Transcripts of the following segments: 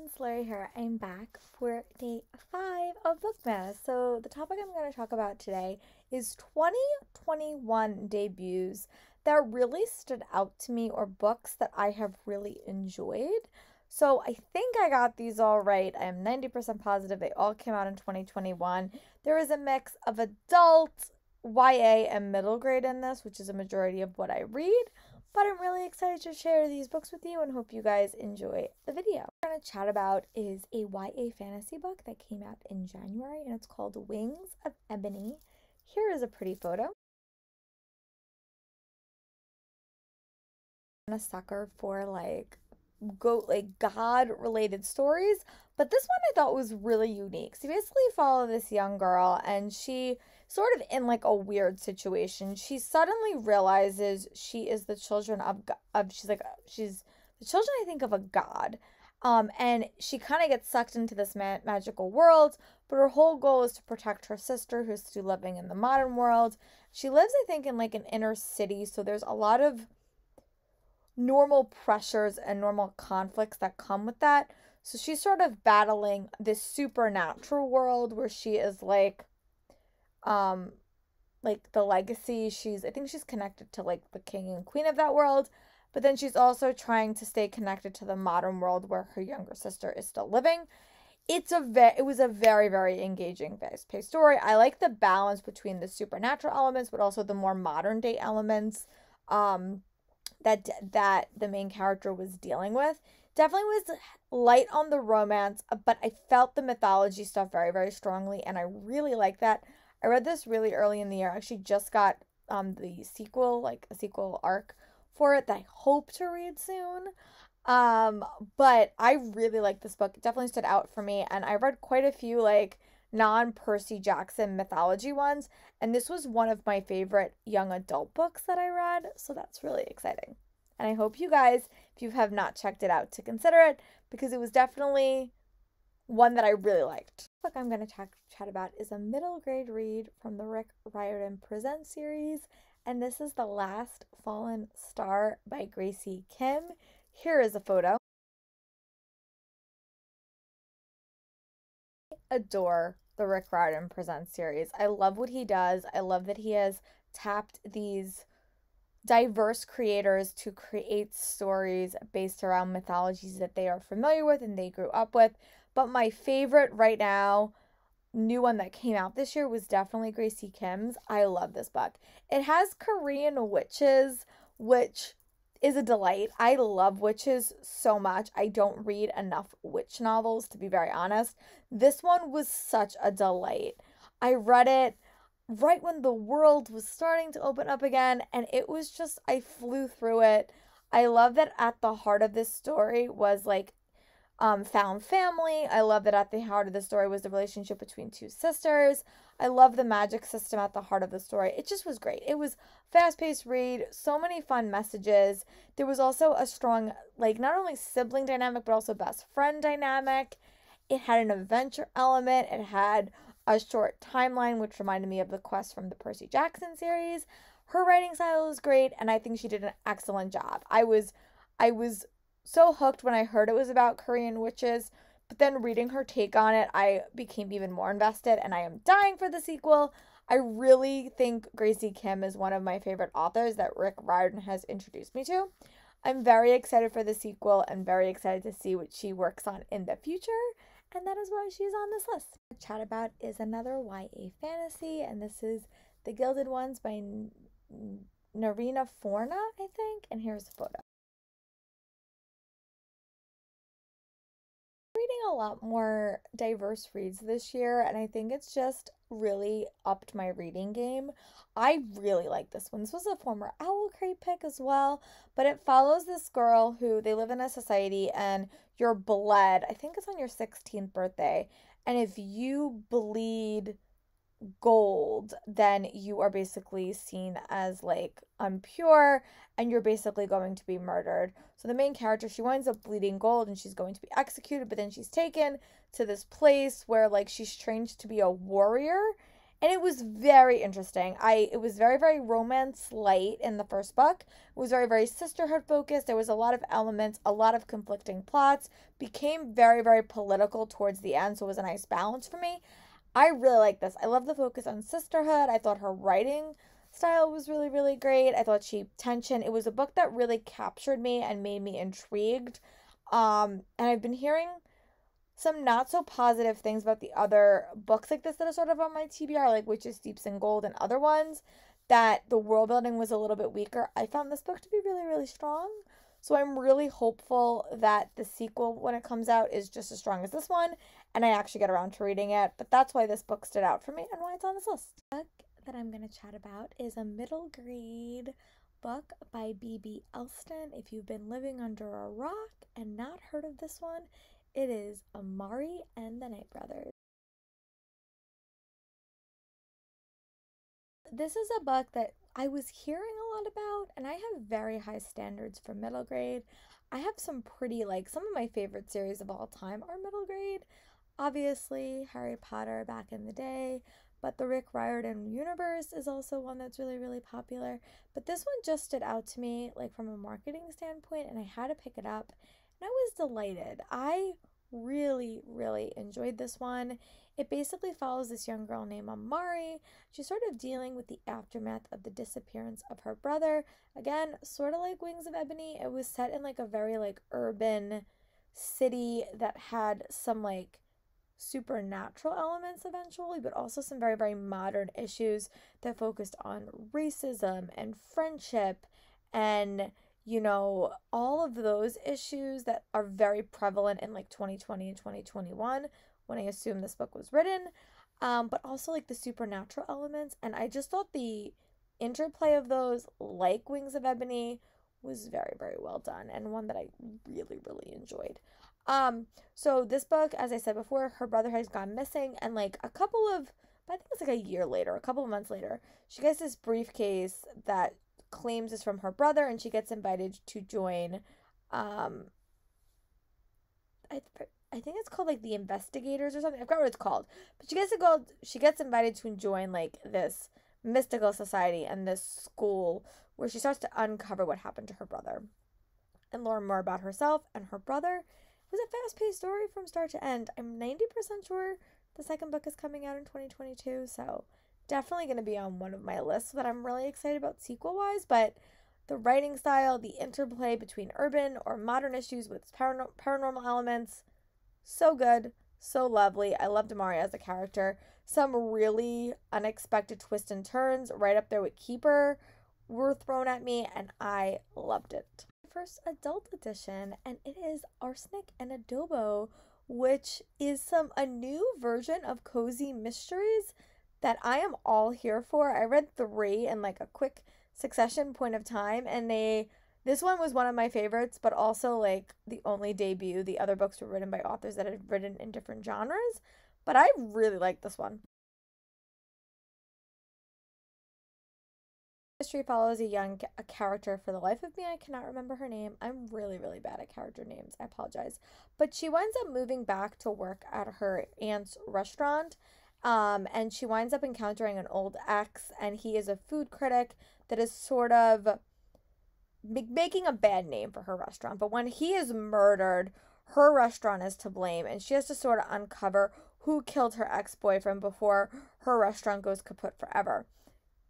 friends, Larry here. I'm back for day 5 of BookMas. So the topic I'm going to talk about today is 2021 debuts that really stood out to me, or books that I have really enjoyed. So I think I got these all right. I am 90% positive they all came out in 2021. There is a mix of adult, YA, and middle grade in this, which is a majority of what I read. But I'm really excited to share these books with you and hope you guys enjoy the video. What we're going to chat about is a YA fantasy book that came out in January, and it's called Wings of Ebony. Here is a pretty photo. I'm a sucker for God related stories, but this one I thought was really unique. So you basically follow this young girl, and she sort of in like a weird situation. She suddenly realizes she is the children of she's the children, I think, of a god. And she kind of gets sucked into this magical world, but her whole goal is to protect her sister, who's still living in the modern world. She lives, I think, in like an inner city, so there's a lot of normal pressures and normal conflicts that come with that. So she's sort of battling this supernatural world where she is like the legacy. I think she's connected to like the king and queen of that world, but then she's also trying to stay connected to the modern world where her younger sister is still living. It was a very, very engaging, fast-paced story. I like the balance between the supernatural elements, but also the more modern day elements that the main character was dealing with. Definitely was light on the romance, but I felt the mythology stuff very, very strongly, and I really like that. I read this really early in the year. I actually just got the sequel, like a sequel arc for it that I hope to read soon. But I really like this book. It definitely stood out for me, and I read quite a few like non-Percy Jackson mythology ones, and this was one of my favorite young adult books that I read, so that's really exciting. And I hope you guys, if you have not checked it out, to consider it, because it was definitely one that I really liked. The book I'm going to chat about is a middle grade read from the Rick Riordan Presents series, and this is The Last Fallen Star by Gracie Kim. Here is a photo. I adore the Rick Riordan Presents series. I love what he does. I love that he has tapped these diverse creators to create stories based around mythologies that they are familiar with and they grew up with. But my favorite right now, new one that came out this year, was definitely Gracie Kim's. I love this book. It has Korean witches, which is a delight. I love witches so much. I don't read enough witch novels, to be very honest. This one was such a delight. I read it right when the world was starting to open up again, and it was just, I flew through it. I love that at the heart of this story was like found family. I love that at the heart of the story was the relationship between two sisters. I love the magic system at the heart of the story. It just was great. It was fast-paced read, so many fun messages. There was also a strong, like, not only sibling dynamic, but also best friend dynamic. It had an adventure element. It had a short timeline, which reminded me of the quest from the Percy Jackson series. Her writing style is great, and I think she did an excellent job. I was so hooked when I heard it was about Korean witches, but then reading her take on it, I became even more invested, and I am dying for the sequel. I really think Gracie Kim is one of my favorite authors that Rick Riordan has introduced me to. I'm very excited for the sequel and very excited to see what she works on in the future, and that is why she's on this list. To chat about is another YA fantasy, and this is The Gilded Ones by Narina, I think, and here's a photo. Reading a lot more diverse reads this year, and I think it's just really upped my reading game. I really like this one. This was a former Owl Crate pick as well, but it follows this girl who, they live in a society, and you're bled, I think it's on your 16th birthday, and if you bleed gold, then you are basically seen as like impure, and you're basically going to be murdered. So the main character, she winds up bleeding gold and she's going to be executed, but then she's taken to this place where like she's trained to be a warrior, And it was very interesting. It was very, very romance light in the first book. It was very, very sisterhood focused. There was a lot of elements, a lot of conflicting plots. Became very, very political towards the end, so it was a nice balance for me. I really like this. I love the focus on sisterhood. I thought her writing style was really, really great. I thought tension. It was a book that really captured me and made me intrigued. And I've been hearing some not so positive things about the other books like this that are sort of on my TBR, like Witches, Deeps, and Gold, and other ones, that the world building was a little bit weaker. I found this book to be really, really strong. So I'm really hopeful that the sequel, when it comes out, is just as strong as this one, and I actually get around to reading it. But that's why this book stood out for me and why it's on this list. The book that I'm going to chat about is a middle grade book by B.B. Elston. If you've been living under a rock and not heard of this one, it is Amari and the Night Brothers. This is a book that I was hearing a lot about, and I have very high standards for middle grade. I have some pretty, like, some of my favorite series of all time are middle grade. Obviously, Harry Potter back in the day, but the Rick Riordan universe is also one that's really, really popular. But this one just stood out to me, like, from a marketing standpoint, and I had to pick it up. And I was delighted. I really, really enjoyed this one. It basically follows this young girl named Amari. She's sort of dealing with the aftermath of the disappearance of her brother. Again, sort of like Wings of Ebony. It was set in like a very like urban city that had some like supernatural elements eventually, but also some very, very modern issues that focused on racism and friendship and, you know, all of those issues that are very prevalent in like 2020 and 2021 when I assume this book was written, but also like the supernatural elements. And I just thought the interplay of those, like Wings of Ebony, was very, very well done and one that I really, really enjoyed. So this book, as I said before, her brother has gone missing, and like a couple of, I think it's like a year later, a couple of months later, she gets this briefcase that claims is from her brother, and she gets invited to join, I think it's called like the Investigators or something. I forgot what it's called, but she gets invited to join like this mystical society and this school where she starts to uncover what happened to her brother and learn more about herself and her brother. It was a fast-paced story from start to end. I'm 90% sure the second book is coming out in 2022, so definitely going to be on one of my lists that I'm really excited about sequel-wise. But the writing style, the interplay between urban or modern issues with paranormal elements, so good, so lovely. I loved Amari as a character. Some really unexpected twists and turns right up there with Keeper were thrown at me, and I loved it. First adult edition, and it is Arsenic and Adobo, which is a new version of cozy mysteries that I am all here for. I read 3 in like a quick succession point of time, and this one was one of my favorites, but also like the only debut. The other books were written by authors that had written in different genres, but I really like this one. Mystery follows a character. For the life of me, I cannot remember her name. I'm really, really bad at character names. I apologize. But she winds up moving back to work at her aunt's restaurant. And she winds up encountering an old ex, and he is a food critic that is sort of making a bad name for her restaurant. But when he is murdered, her restaurant is to blame, and she has to sort of uncover who killed her ex-boyfriend before her restaurant goes kaput forever.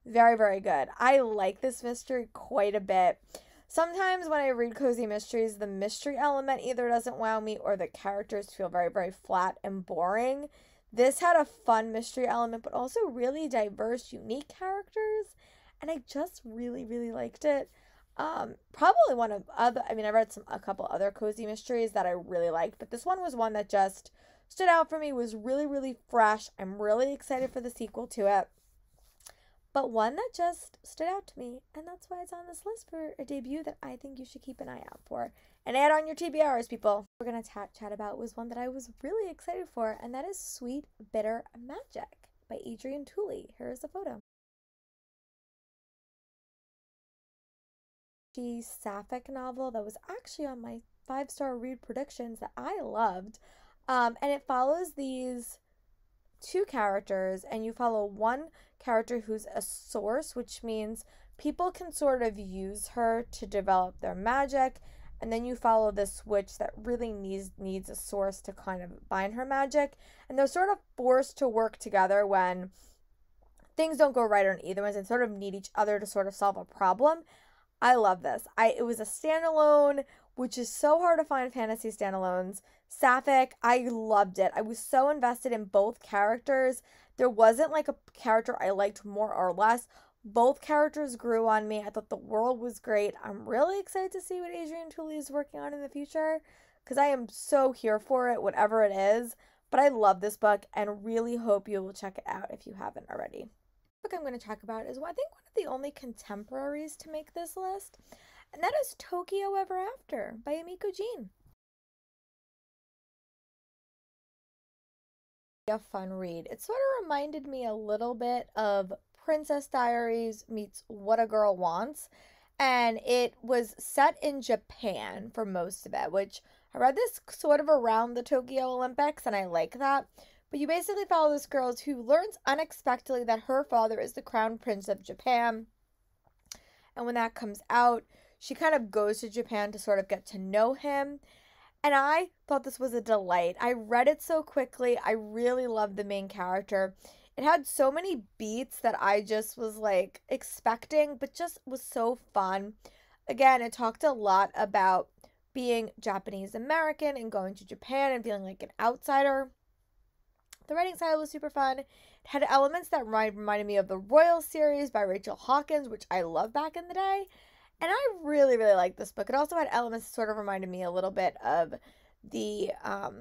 Very, very good. I like this mystery quite a bit. Sometimes when I read cozy mysteries, the mystery element either doesn't wow me or the characters feel very, very flat and boring. This had a fun mystery element, but also really diverse, unique characters, and I just really, really liked it. Probably one of other, I read a couple other cozy mysteries that I really liked, but this one was one that just stood out for me, was really, really fresh. I'm really excited for the sequel to it. But one that just stood out to me, and that's why it's on this list for a debut that I think you should keep an eye out for. And add on your TBRs, people. We're going to chat about was one that I was really excited for, and that is Sweet Bitter Magic by Adrienne Tully. Here's the photo. The sapphic novel that was actually on my 5-star read predictions that I loved. And it follows these two characters, and you follow one character who's a source, which means people can sort of use her to develop their magic, and then you follow this witch that really needs a source to kind of bind her magic, and they're sort of forced to work together when things don't go right on either ones and sort of need each other to sort of solve a problem. I love this. It was a standalone, which is so hard to find fantasy standalones. Sapphic, I loved it. I was so invested in both characters. There wasn't like a character I liked more or less. Both characters grew on me. I thought the world was great. I'm really excited to see what Adrienne Tully is working on in the future because I am so here for it, whatever it is. But I love this book and really hope you will check it out if you haven't already. The book I'm going to talk about is, I think, one of the only contemporaries to make this list, and that is Tokyo Ever After by Amico Jean. A fun read. It sort of reminded me a little bit of Princess Diaries meets What a Girl Wants, and it was set in Japan for most of it, which I read this sort of around the Tokyo Olympics, and I like that. But you basically follow this girl who learns unexpectedly that her father is the crown prince of Japan, and when that comes out, she kind of goes to Japan to sort of get to know him. And I thought this was a delight. I read it so quickly. I really loved the main character. It had so many beats that I just was like expecting, but just was so fun. Again, it talked a lot about being Japanese American and going to Japan and feeling like an outsider. The writing style was super fun. It had elements that reminded me of the Royal series by Rachel Hawkins, which I loved back in the day. And I really, really liked this book. It also had elements that sort of reminded me a little bit of the, I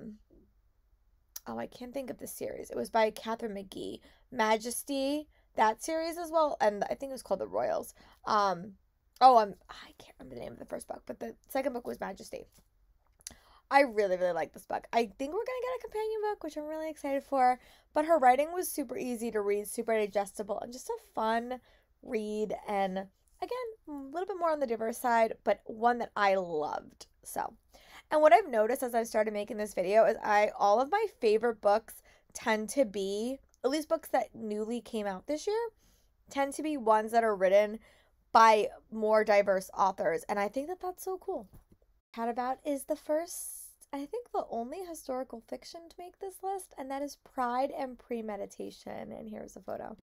can't think of the series. It was by Catherine McGee. Majesty, that series as well. And I think it was called The Royals. I can't remember the name of the first book, but the second book was Majesty. I really, really like this book. I think we're going to get a companion book, which I'm really excited for. But her writing was super easy to read, super digestible, and just a fun read. And again, a little bit more on the diverse side, but one that I loved. And what I've noticed as I started making this video is all of my favorite books tend to be, at least books that newly came out this year, tend to be ones that are written by more diverse authors. And I think that that's so cool. Chat About is the first, I think the only historical fiction to make this list, and that is Pride and Premeditation. And here's a photo.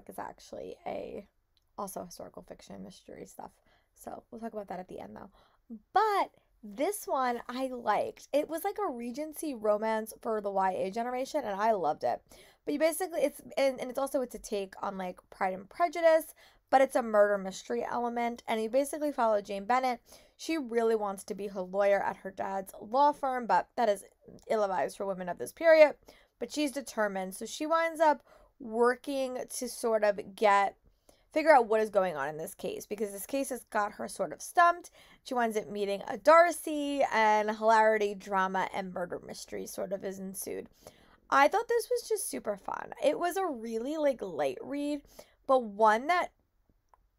Is actually also historical fiction mystery stuff, so we'll talk about that at the end though. But this one I liked. It was like a Regency romance for the YA generation, and I loved it. But you basically, it's a take on like Pride and Prejudice, but it's a murder mystery element, and you basically follow Jane Bennett. She really wants to be her lawyer at her dad's law firm, but that is ill-advised for women of this period. But she's determined, so she winds up working to sort of figure out what is going on in this case, because this case has got her sort of stumped. She winds up meeting a Darcy, and hilarity, drama, and murder mystery sort of is ensued. I thought this was just super fun. It was a really like light read, but one that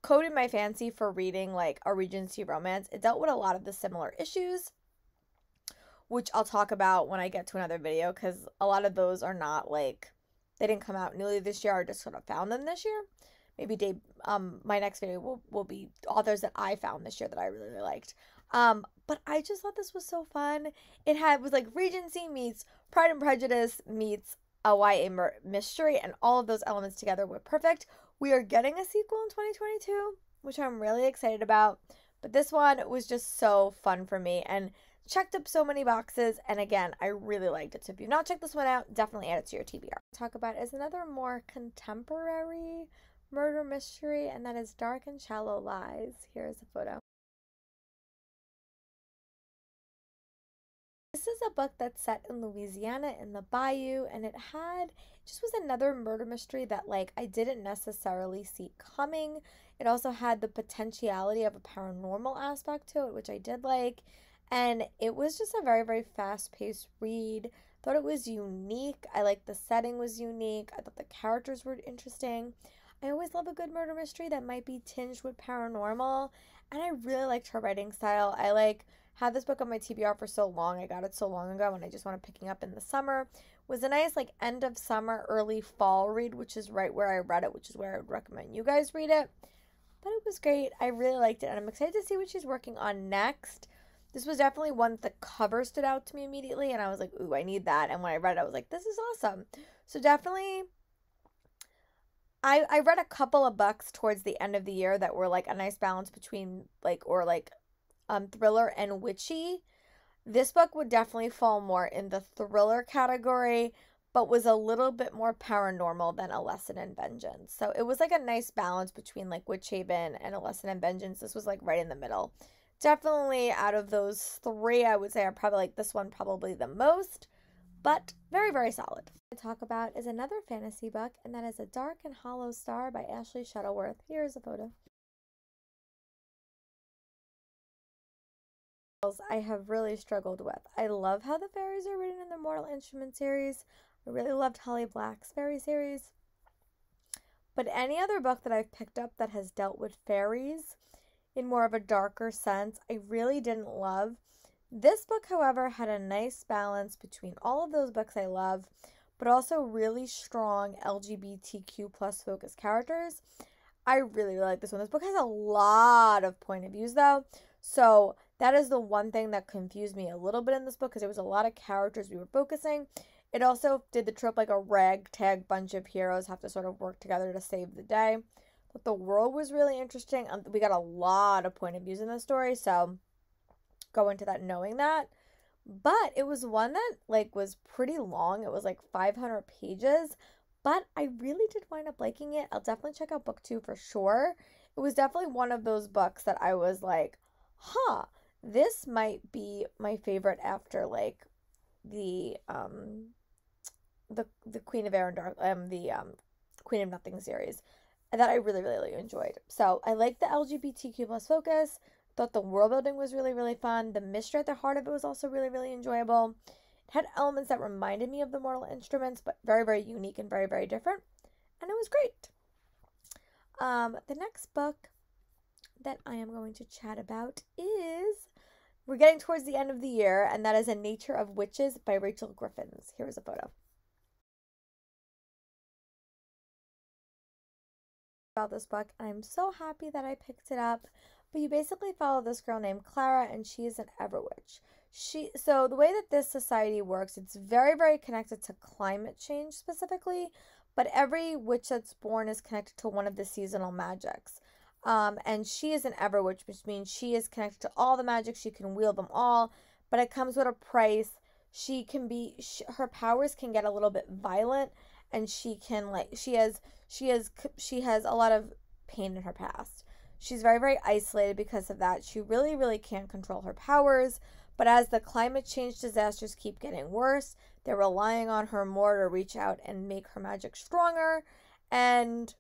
coded my fancy for reading like a Regency romance. It dealt with a lot of the similar issues, which I'll talk about when I get to another video, because a lot of those are not like, they didn't come out newly this year. I just sort of found them this year. Maybe my next video will be authors that I found this year that I really, really liked. But I just thought this was so fun. It was like Regency meets Pride and Prejudice meets a YA mystery, and all of those elements together were perfect. We are getting a sequel in 2022, which I'm really excited about. But this one was just so fun for me and checked up so many boxes, and again, I really liked it. So if you've not checked this one out, definitely add it to your TBR. Talk about is another more contemporary murder mystery, and that is Dark and Shallow Lies. Here's a photo. This is a book that's set in Louisiana in the bayou, and it just was another murder mystery that like I didn't necessarily see coming. It also had the potentiality of a paranormal aspect to it, which I did like. And it was just a very, very fast-paced read. Thought it was unique. I liked the setting was unique. I thought the characters were interesting. I always love a good murder mystery that might be tinged with paranormal. And I really liked her writing style. I like Had this book on my TBR for so long. I got it so long ago and I just wanted picking up in the summer. It was a nice like end of summer, early fall read, which is right where I read it, which is where I would recommend you guys read it. But it was great. I really liked it and I'm excited to see what she's working on next. This was definitely one that the cover stood out to me immediately and I was like, ooh, I need that. And when I read it, I was like, this is awesome. So definitely, I read a couple of books towards the end of the year that were like a nice balance between thriller and witchy. This book would definitely fall more in the thriller category, but was a little bit more paranormal than A Lesson in Vengeance. So it was like a nice balance between like Witchhaven and A Lesson in Vengeance. This was like right in the middle. Definitely out of those three, I would say I probably like this one probably the most, but very, very solid. What I talk about is another fantasy book, and that is A Dark and Hollow Star by Ashley Shuttleworth. Here's a photo. I have really struggled with. I love how the fairies are written in the Mortal Instruments series. I really loved Holly Black's fairy series. But any other book that I've picked up that has dealt with fairies in more of a darker sense, I really didn't love. This book, however, had a nice balance between all of those books I love, but also really strong LGBTQ plus focused characters. I really, really like this one. This book has a lot of point of views, though. So that is the one thing that confused me a little bit in this book, because there was a lot of characters we were focusing. It also did the trope like a ragtag bunch of heroes have to sort of work together to save the day. But the world was really interesting. We got a lot of point of views in the story, so go into that knowing that. But it was one that like was pretty long. It was like 500 pages, but I really did wind up liking it. I'll definitely check out book 2 for sure. It was definitely one of those books that I was like, huh, this might be my favorite after like the Queen of Air and Dark, the Queen of Nothing series that I really, really enjoyed. So I liked the LGBTQ plus focus. Thought the world building was really, really fun. The mystery at the heart of it was also really, really enjoyable. It had elements that reminded me of the Mortal Instruments, but very, very unique and very, very different. And it was great. The next book that I am going to chat about is, we're getting towards the end of the year, and that is A Nature of Witches by Rachel Griffins. Here's a photo. About this book, and I'm so happy that I picked it up. But you basically follow this girl named Clara, and she is an Everwitch. So the way that this society works, it's very, very connected to climate change specifically, but every witch that's born is connected to one of the seasonal magics. And she is an Everwitch, which means she is connected to all the magic. She can wield them all, but it comes with a price. Her powers can get a little bit violent, and she has a lot of pain in her past. She's very, very isolated because of that. She really, really can't control her powers. But as the climate change disasters keep getting worse, they're relying on her more to reach out and make her magic stronger. And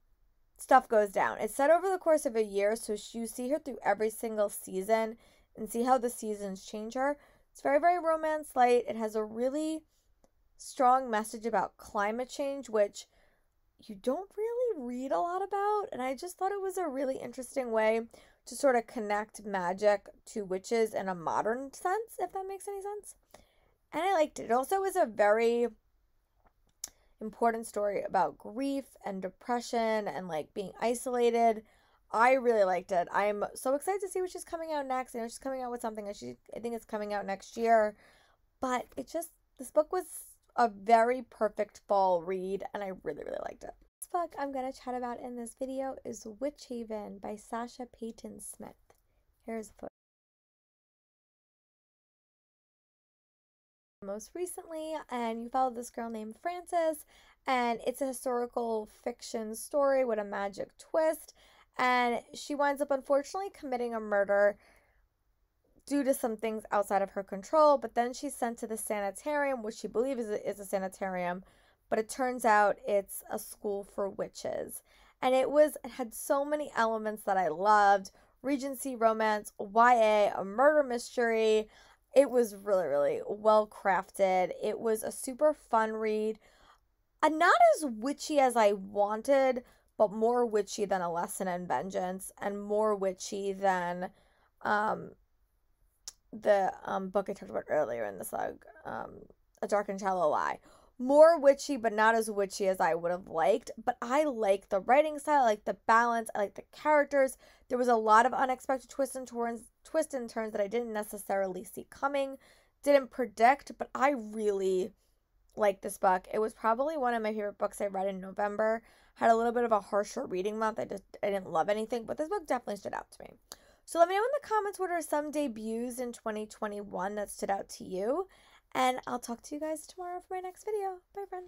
stuff goes down. It's set over the course of a year, so you see her through every single season and see how the seasons change her. It's very, very romance light. It has a really strong message about climate change, which you don't really read a lot about, and I just thought it was a really interesting way to sort of connect magic to witches in a modern sense, if that makes any sense. And I liked it. It also was a very important story about grief and depression and like being isolated. I really liked it. I'm so excited to see what she's coming out next. I know she's coming out with something, I think it's coming out next year, but this book was a very perfect fall read, and I really, really liked it. This book I'm going to chat about in this video is Witchhaven by Sasha Payton Smith. Here's a photo. Most recently, and you follow this girl named Frances, and it's a historical fiction story with a magic twist, and she winds up unfortunately committing a murder due to some things outside of her control, but then she's sent to the sanitarium, which she believes is a sanitarium, but it turns out it's a school for witches. And it had so many elements that I loved: Regency romance, YA, a murder mystery. It was really, really well crafted. It was a super fun read. And not as witchy as I wanted, but more witchy than A Lesson in Vengeance, and more witchy than the book I talked about earlier in the slug, A Dark and Shallow Lie. More witchy, but not as witchy as I would have liked. But I like the writing style, I like the balance, I like the characters. There was a lot of unexpected twists and turns that I didn't necessarily see coming, didn't predict, but I really like this book. It was probably one of my favorite books I read in November. Had a little bit of a harsher reading month. I didn't love anything, but this book definitely stood out to me. So let me know in the comments what are some debuts in 2021 that stood out to you. And I'll talk to you guys tomorrow for my next video. Bye, friends.